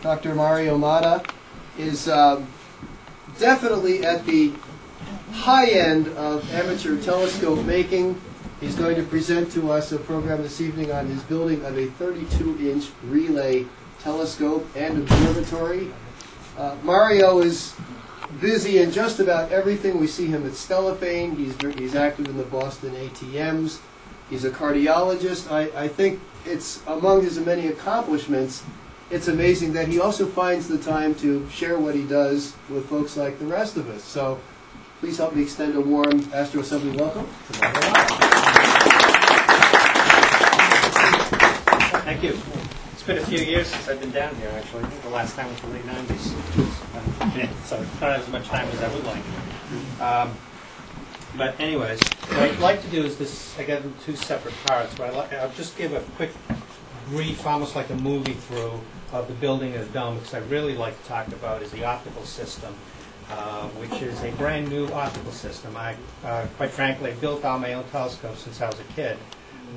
Dr. Mario Motta, is definitely at the high end of amateur telescope making. He's going to present to us a program this evening on his building of a 32-inch relay telescope and observatory. Mario is busy in just about everything. We see him at Stellafane. He's active in the Boston ATMs. He's a cardiologist. I think it's among his many accomplishments, it's amazing that he also finds the time to share what he does with folks like the rest of us. So please help me extend a warm Astro Assembly welcome to Mario Motta. Thank you. It's been a few years since I've been down here, actually. I think the last time was the late 90s. So not as much time as I would like. But anyways, what I'd like to do is this, I got it in two separate parts, but I'll just give a quick brief, almost like a movie through of the building of the dome, because I really like to talk about is the optical system, which is a brand new optical system. Quite frankly, I built all my own telescopes since I was a kid,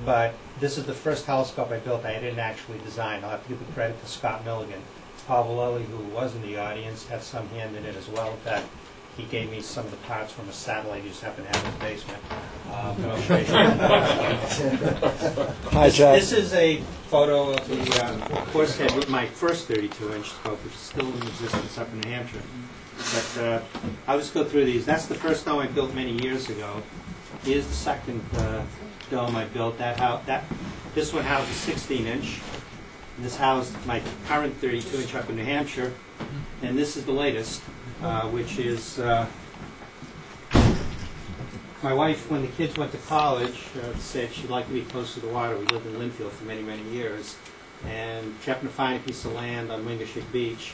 but this is the first telescope I built I didn't actually design. I'll have to give the credit to Scott Milligan. Paul Vallely, who was in the audience, had some hand in it as well. In fact, he gave me some of the parts from a satellite he just happened to have in his basement. But I'll show you. Hi, Jack. This is a photo of the course head with my first 32-inch scope, which is still in existence up in New Hampshire. But I'll just go through these. That's the first dome I built many years ago. Here's the second dome I built. This one houses 16-inch. This housed my current 32-inch up in New Hampshire. And this is the latest, which is my wife, when the kids went to college, said she'd like to be close to the water. We lived in Linfield for many, many years. And she happened to find a piece of land on Wingashick Beach,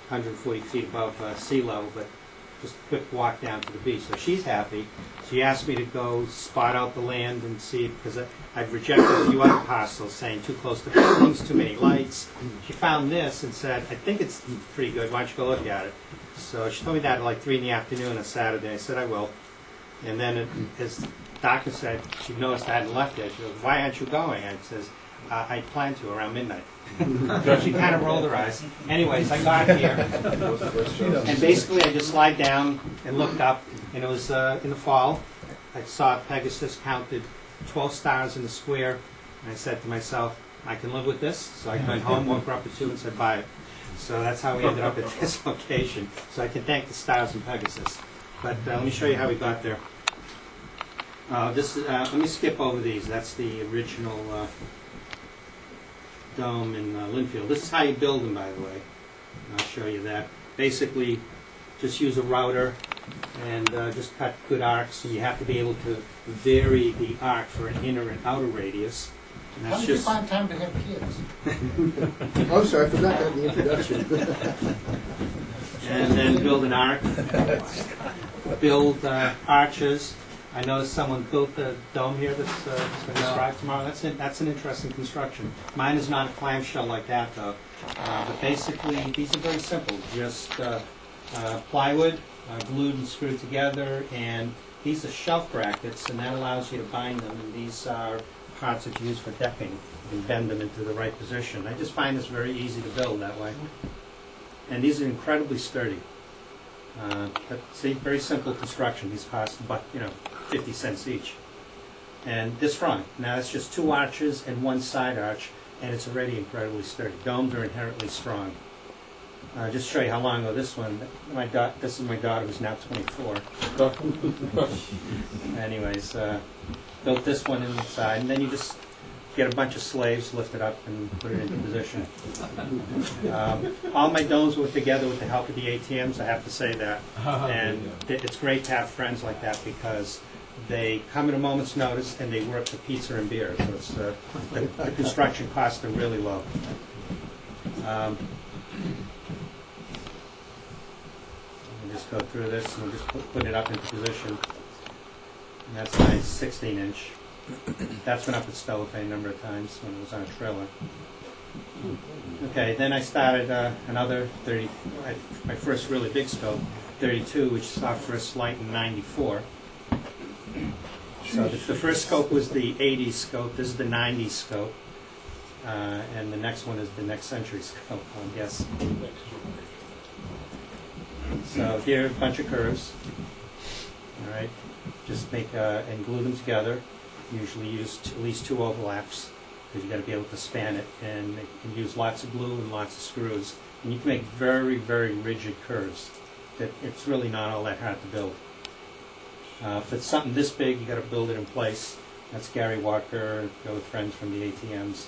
140 feet above sea level, but just a quick walk down to the beach. So she's happy. She asked me to go spot out the land and see, because I've rejected a few other parcels saying too close to buildings, too many lights. She found this and said, I think it's pretty good. Why don't you go look at it? So she told me that at like 3 in the afternoon on Saturday. I said, I will. And then as the doctor said, she noticed I hadn't left yet. She goes, why aren't you going? I says, I plan to around midnight. So she kind of rolled her eyes. Anyways, I got here, and basically I just slid down and looked up, and it was in the fall. I saw Pegasus counted 12 stars in the square, and I said to myself, I can live with this. So I went home, woke her up at 2 and said, buy it. So that's how we ended up at this location. So I can thank the stars and Pegasus. But let me show you how we got there. Let me skip over these. That's the original dome in Linfield. This is how you build them, by the way. I'll show you that. Basically, just use a router and just cut good arcs. So you have to be able to vary the arc for an inner and outer radius. And How did you find time to have kids? I'm sorry, I forgot that in the introduction. And then build an arc. Build arches. I noticed someone built the dome here that's going to describe tomorrow. That's an interesting construction. Mine is not a clamshell like that, though. But basically, these are very simple. Just plywood, glued and screwed together, and these are shelf brackets, and that allows you to bind them. And these are parts that you use for decking and bend them into the right position. I just find this very easy to build that way. And these are incredibly sturdy. But see, very simple construction. These cost, 50 cents each. And this front, now it's just 2 arches and 1 side arch, and it's already incredibly sturdy. Domes are inherently strong. Just show you how long ago this one. This is my daughter, who's now 24. Anyways, built this one inside, and then you just get a bunch of slaves, lift it up, and put it into position. All my domes were together with the help of the ATMs, I have to say that. And it's great to have friends like that because they come at a moment's notice and they work for pizza and beer. So it's, the construction costs are really low. Let me just go through this and just put it up into position. And that's my 16-inch. That's been up at Stellafane a number of times when it was on a trailer. Okay, then I started another 30, my first really big scope, 32, which is our first flight in '94. So the first scope was the 80s scope. This is the 90s scope. and the next one is the next century scope, I guess. So here are a bunch of curves. All right, just make and glue them together. Usually use at least 2 overlaps because you got to be able to span it, and you can use lots of glue and lots of screws, and you can make very, very rigid curves. That it's really not all that hard to build. If it's something this big, you got to build it in place. That's Gary Walker, go with friends from the ATMs.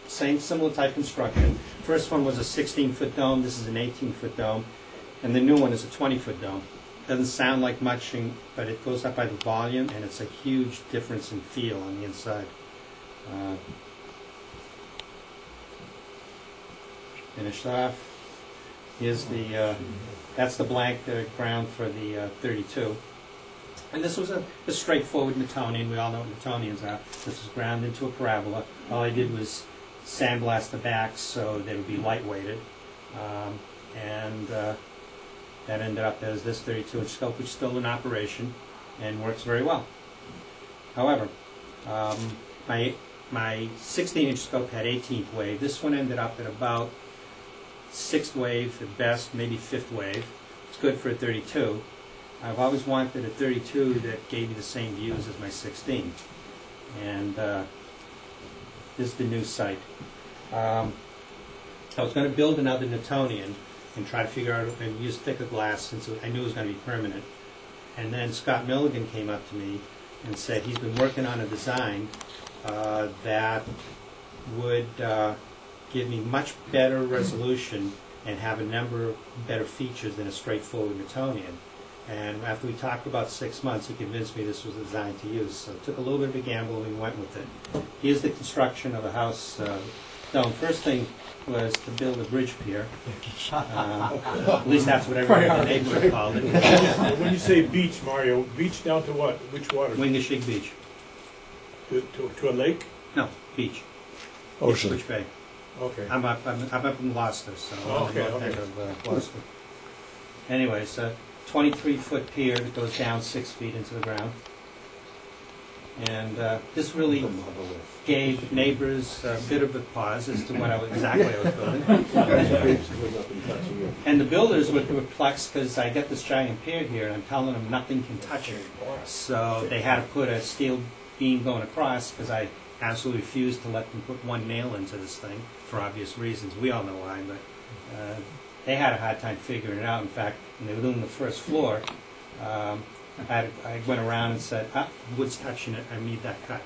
Same similar type construction. First one was a 16-foot dome. This is an 18-foot dome, and the new one is a 20-foot dome. Doesn't sound like much, but it goes up by the volume, and it's a huge difference in feel on the inside. Finished off. Here's the that's the blank ground for the 32. And this was a straightforward Newtonian. We all know what Newtonians are. This was ground into a parabola. All I did was sandblast the backs so they would be lightweighted. That ended up as this 32-inch scope, which is still in operation and works very well. However, my 16-inch scope had 18th wave. This one ended up at about 6th wave at best, maybe 5th wave. It's good for a 32. I've always wanted a 32 that gave me the same views as my 16. And this is the new site. I was going to build another Newtonian and try to figure out and use thicker glass since I knew it was going to be permanent. And then Scott Milligan came up to me and said he's been working on a design that would give me much better resolution and have a number of better features than a straightforward Newtonian. And after we talked for about 6 months, he convinced me this was the design to use. So it took a little bit of a gamble and we went with it. Here's the construction of the house. First thing was to build a bridge pier. At least that's what everyone in the neighborhood called it. When you say beach, Mario, beach down to what? Which water? Wingashi Beach. To a lake? No, beach. Ocean. Beach Bay. Okay. I'm up in Gloucester, so I'm north end of Gloucester. Anyways, 23-foot pier that goes down 6 feet into the ground. And this really gave neighbors a bit of a pause as to what exactly I was building. And the builders were perplexed because I got this giant pier here and I'm telling them nothing can touch it. So they had to put a steel beam going across because I absolutely refused to let them put one nail into this thing for obvious reasons. We all know why, but they had a hard time figuring it out. In fact, when they were doing the first floor, I went around and said, wood's touching it, I need that cut.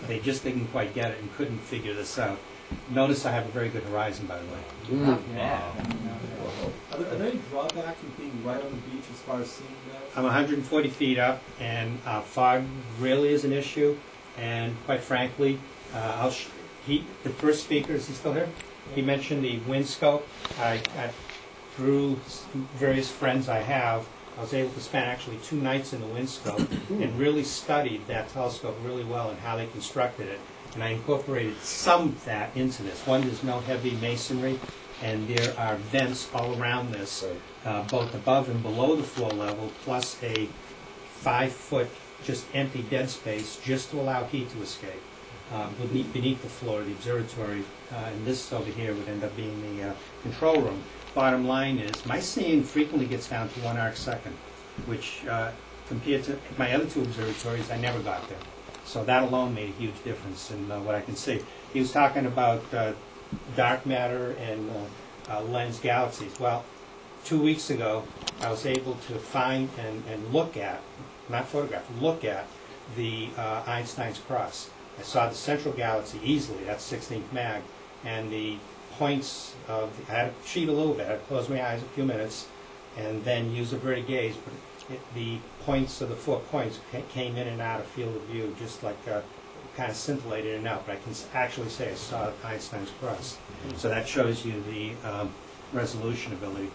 They just didn't quite get it and couldn't figure this out. Notice I have a very good horizon, by the way. Wow. Are there any drawbacks with being right on the beach as far as seeing that? I'm 140 feet up, and fog really is an issue. And quite frankly, the first speaker, is he still here? He mentioned the wind scope. Through various friends I have, I was able to spend actually 2 nights in the wind scope and really studied that telescope really well and how they constructed it. And I incorporated some of that into this. One, there's no heavy masonry, and there are vents all around this, both above and below the floor level, plus a 5-foot just empty dead space just to allow heat to escape beneath the floor of the observatory. And this over here would end up being the control room. Bottom line is, my seeing frequently gets down to 1 arcsecond, which compared to my other 2 observatories, I never got there. So that alone made a huge difference in what I can see. He was talking about dark matter and lens galaxies. Well, 2 weeks ago, I was able to find and look at, not photograph, look at the Einstein's cross. I saw the central galaxy easily, that's 16th mag, and the points of, I had to cheat a little bit, I closed my eyes a few minutes and then use averted gaze, but the points of the 4 points came in and out of field of view, just like kind of scintillated in and out, but I can actually say I saw Einstein's cross. So that shows you the resolution ability.